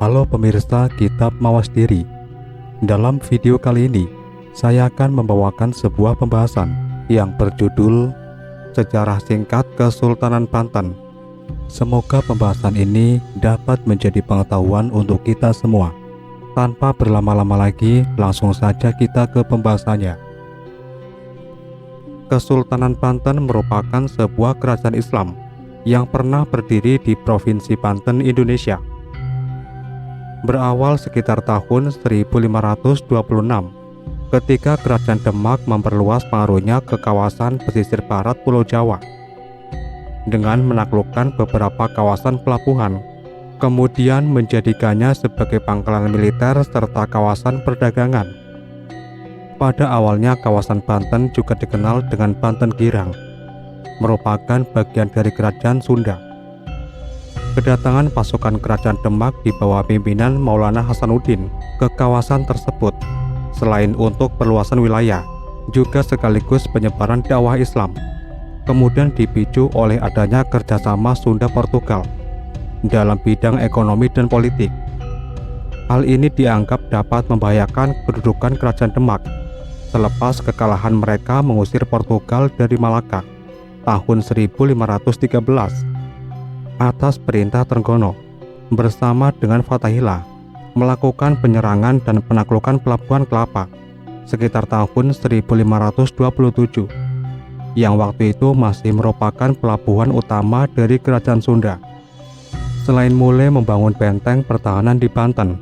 Halo pemirsa Kitab Mawas Diri. Dalam video kali ini, saya akan membawakan sebuah pembahasan yang berjudul Sejarah Singkat Kesultanan Banten. Semoga pembahasan ini dapat menjadi pengetahuan untuk kita semua. Tanpa berlama-lama lagi, langsung saja kita ke pembahasannya. Kesultanan Banten merupakan sebuah kerajaan Islam yang pernah berdiri di Provinsi Banten, Indonesia. Berawal sekitar tahun 1526 ketika Kerajaan Demak memperluas pengaruhnya ke kawasan pesisir barat Pulau Jawa dengan menaklukkan beberapa kawasan pelabuhan, kemudian menjadikannya sebagai pangkalan militer serta kawasan perdagangan. Pada awalnya kawasan Banten juga dikenal dengan Banten Girang, merupakan bagian dari Kerajaan Sunda. Kedatangan pasukan Kerajaan Demak di bawah pimpinan Maulana Hasanuddin ke kawasan tersebut, selain untuk perluasan wilayah, juga sekaligus penyebaran dakwah Islam, kemudian dipicu oleh adanya kerjasama Sunda-Portugal dalam bidang ekonomi dan politik. Hal ini dianggap dapat membahayakan kedudukan Kerajaan Demak selepas kekalahan mereka mengusir Portugal dari Malaka tahun 1513. Atas perintah Trenggono bersama dengan Fathahillah melakukan penyerangan dan penaklukan Pelabuhan Kelapa sekitar tahun 1527 yang waktu itu masih merupakan pelabuhan utama dari Kerajaan Sunda. Selain mulai membangun benteng pertahanan di Banten,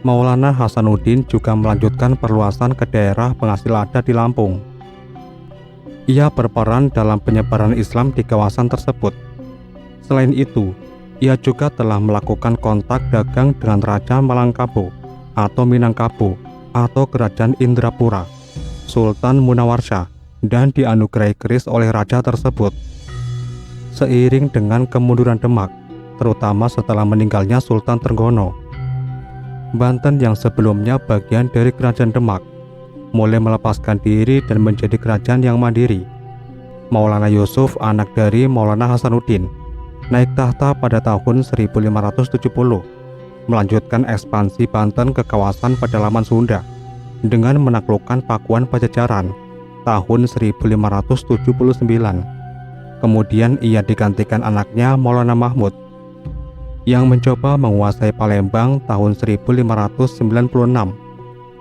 Maulana Hasanuddin juga melanjutkan perluasan ke daerah penghasil adat di Lampung. Ia berperan dalam penyebaran Islam di kawasan tersebut. Selain itu, ia juga telah melakukan kontak dagang dengan Raja Malangkabo atau Minangkabau atau Kerajaan Indrapura, Sultan Munawarsyah, dan dianugerahi keris oleh raja tersebut. Seiring dengan kemunduran Demak, terutama setelah meninggalnya Sultan Trenggono, Banten yang sebelumnya bagian dari Kerajaan Demak mulai melepaskan diri dan menjadi kerajaan yang mandiri. Maulana Yusuf, anak dari Maulana Hasanuddin, naik tahta pada tahun 1570, melanjutkan ekspansi Banten ke kawasan pedalaman Sunda dengan menaklukkan Pakuan Pajajaran tahun 1579. Kemudian ia digantikan anaknya Maulana Mahmud yang mencoba menguasai Palembang tahun 1596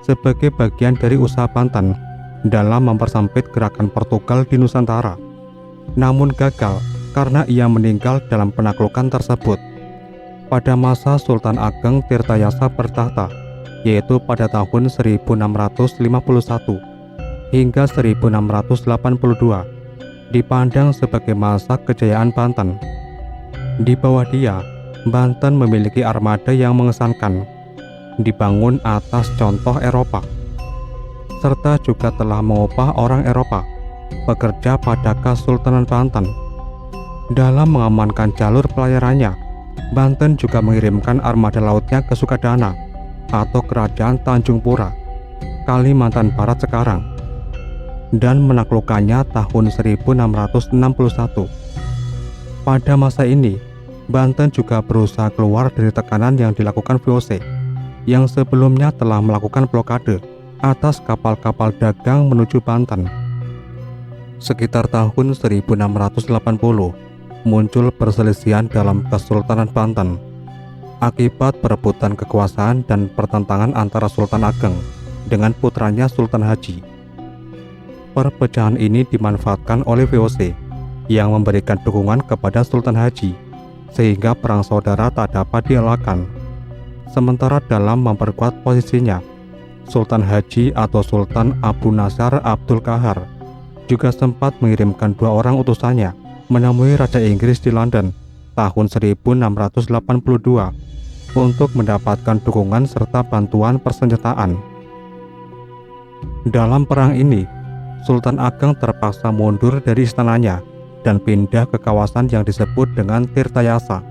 sebagai bagian dari usaha Banten dalam mempersempit gerakan Portugal di Nusantara. Namun gagal karena ia meninggal dalam penaklukan tersebut. Pada masa Sultan Ageng Tirtayasa bertahta, yaitu pada tahun 1651 hingga 1682, dipandang sebagai masa kejayaan Banten. Di bawah dia, Banten memiliki armada yang mengesankan, dibangun atas contoh Eropa, serta juga telah mengupah orang Eropa bekerja pada Kesultanan Banten. Dalam mengamankan jalur pelayarannya, Banten juga mengirimkan armada lautnya ke Sukadana atau Kerajaan Tanjung Pura, Kalimantan Barat sekarang, dan menaklukkannya tahun 1661. Pada masa ini, Banten juga berusaha keluar dari tekanan yang dilakukan VOC yang sebelumnya telah melakukan blokade atas kapal-kapal dagang menuju Banten. Sekitar tahun 1680, muncul perselisihan dalam Kesultanan Banten akibat perebutan kekuasaan dan pertentangan antara Sultan Ageng dengan putranya Sultan Haji. Perpecahan ini dimanfaatkan oleh VOC yang memberikan dukungan kepada Sultan Haji sehingga perang saudara tak dapat dielakkan. Sementara dalam memperkuat posisinya, Sultan Haji atau Sultan Abu Nasar Abdul Qahar juga sempat mengirimkan 2 orang utusannya menemui Raja Inggris di London tahun 1682 untuk mendapatkan dukungan serta bantuan persenjataan. Dalam perang ini, Sultan Ageng terpaksa mundur dari istananya dan pindah ke kawasan yang disebut dengan Tirtayasa.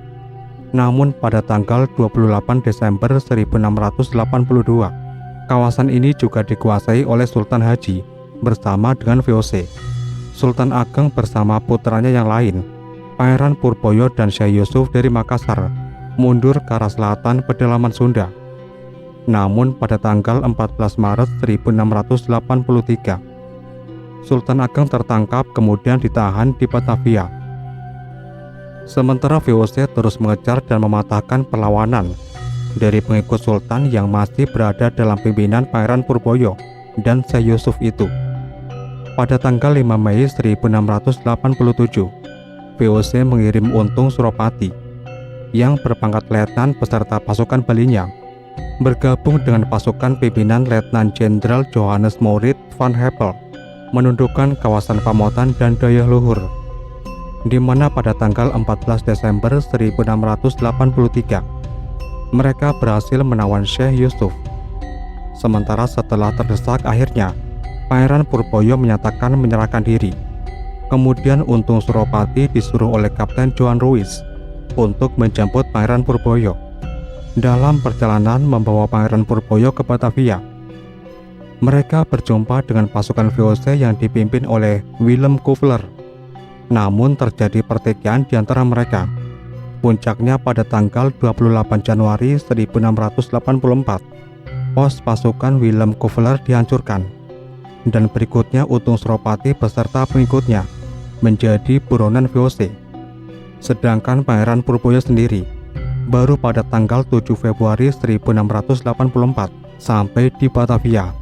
Namun pada tanggal 28 Desember 1682, kawasan ini juga dikuasai oleh Sultan Haji bersama dengan VOC. Sultan Ageng bersama putranya yang lain, Pangeran Purboyo dan Syekh Yusuf dari Makassar, mundur ke arah selatan pedalaman Sunda. Namun pada tanggal 14 Maret 1683, Sultan Ageng tertangkap kemudian ditahan di Batavia. Sementara VOC terus mengejar dan mematahkan perlawanan dari pengikut Sultan yang masih berada dalam pimpinan Pangeran Purboyo dan Syekh Yusuf itu. Pada tanggal 5 Mei 1687, VOC mengirim Untung Suropati yang berpangkat letnan beserta pasukan Balinya bergabung dengan pasukan pimpinan Letnan Jenderal Johannes Maurits van Heppel menundukkan kawasan Pamotan dan Daya Luhur, di mana pada tanggal 14 Desember 1683 mereka berhasil menawan Syekh Yusuf. Sementara setelah terdesak, akhirnya Pangeran Purboyo menyatakan menyerahkan diri. Kemudian Untung Suropati disuruh oleh Kapten Johan Ruiz untuk menjemput Pangeran Purboyo. Dalam perjalanan membawa Pangeran Purboyo ke Batavia, mereka berjumpa dengan pasukan VOC yang dipimpin oleh Willem Kuvler. Namun terjadi pertikaian di antara mereka. Puncaknya pada tanggal 28 Januari 1684, pos pasukan Willem Kuvler dihancurkan, dan berikutnya Untung Suropati beserta pengikutnya menjadi buronan VOC. Sedangkan Pangeran Purboyo sendiri baru pada tanggal 7 Februari 1684 sampai di Batavia.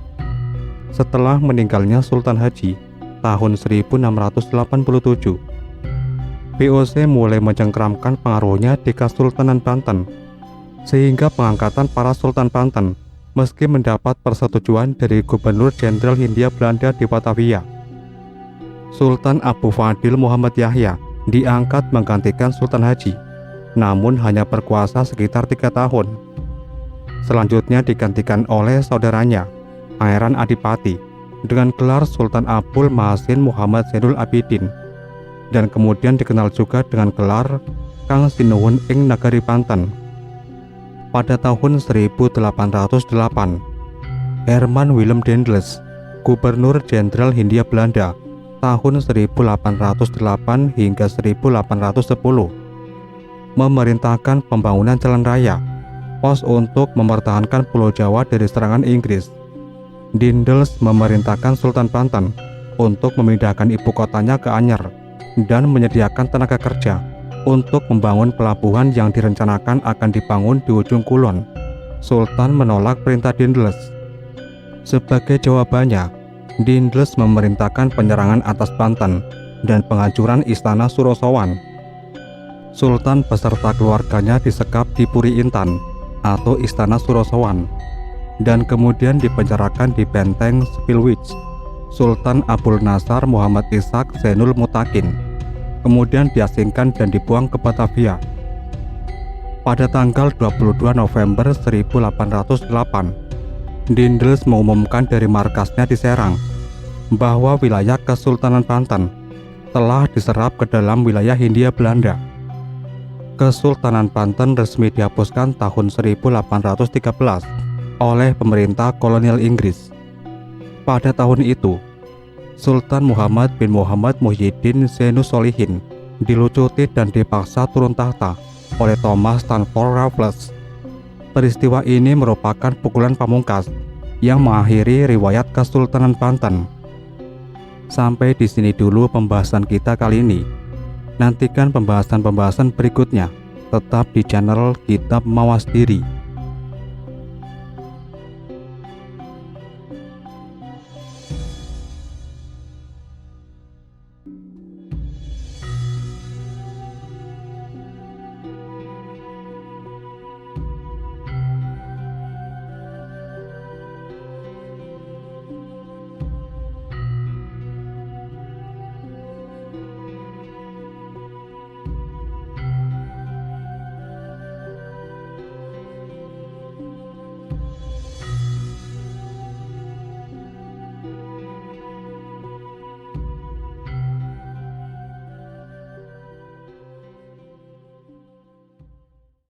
Setelah meninggalnya Sultan Haji tahun 1687, VOC mulai mencengkeramkan pengaruhnya di Kesultanan Banten, sehingga pengangkatan para Sultan Banten meski mendapat persetujuan dari Gubernur Jenderal Hindia Belanda di Batavia. Sultan Abu Fadil Muhammad Yahya diangkat menggantikan Sultan Haji, namun hanya berkuasa sekitar 3 tahun. Selanjutnya digantikan oleh saudaranya, Pangeran Adipati, dengan gelar Sultan Abdul Mahasin Muhammad Zainul Abidin, dan kemudian dikenal juga dengan gelar Kang Sinuhun ing Nagari Banten. Pada tahun 1808, Herman Willem Daendels, Gubernur Jenderal Hindia Belanda tahun 1808 hingga 1810, memerintahkan pembangunan jalan raya, pos untuk mempertahankan Pulau Jawa dari serangan Inggris. Daendels memerintahkan Sultan Banten untuk memindahkan ibu kotanya ke Anyer dan menyediakan tenaga kerja untuk membangun pelabuhan yang direncanakan akan dibangun di ujung kulon. Sultan menolak perintah Daendels. Sebagai jawabannya, Daendels memerintahkan penyerangan atas Banten dan penghancuran istana Surosowan. Sultan beserta keluarganya disekap di Puri Intan atau Istana Surosowan dan kemudian dipenjarakan di benteng Spilwich. Sultan Abul Nasar Muhammad Ishak Zainul Mutakin kemudian diasingkan dan dibuang ke Batavia. Pada tanggal 22 November 1808, Daendels mengumumkan dari markasnya di Serang bahwa wilayah Kesultanan Banten telah diserap ke dalam wilayah Hindia Belanda. Kesultanan Banten resmi dihapuskan tahun 1813 oleh pemerintah kolonial Inggris. Pada tahun itu, Sultan Muhammad bin Muhammad Muhyiddin Zainus Solihin dilucuti dan dipaksa turun tahta oleh Thomas Stamford Raffles. Peristiwa ini merupakan pukulan pamungkas yang mengakhiri riwayat Kesultanan Banten. Sampai di sini dulu pembahasan kita kali ini. Nantikan pembahasan-pembahasan berikutnya tetap di channel Kitab Mawas Diri.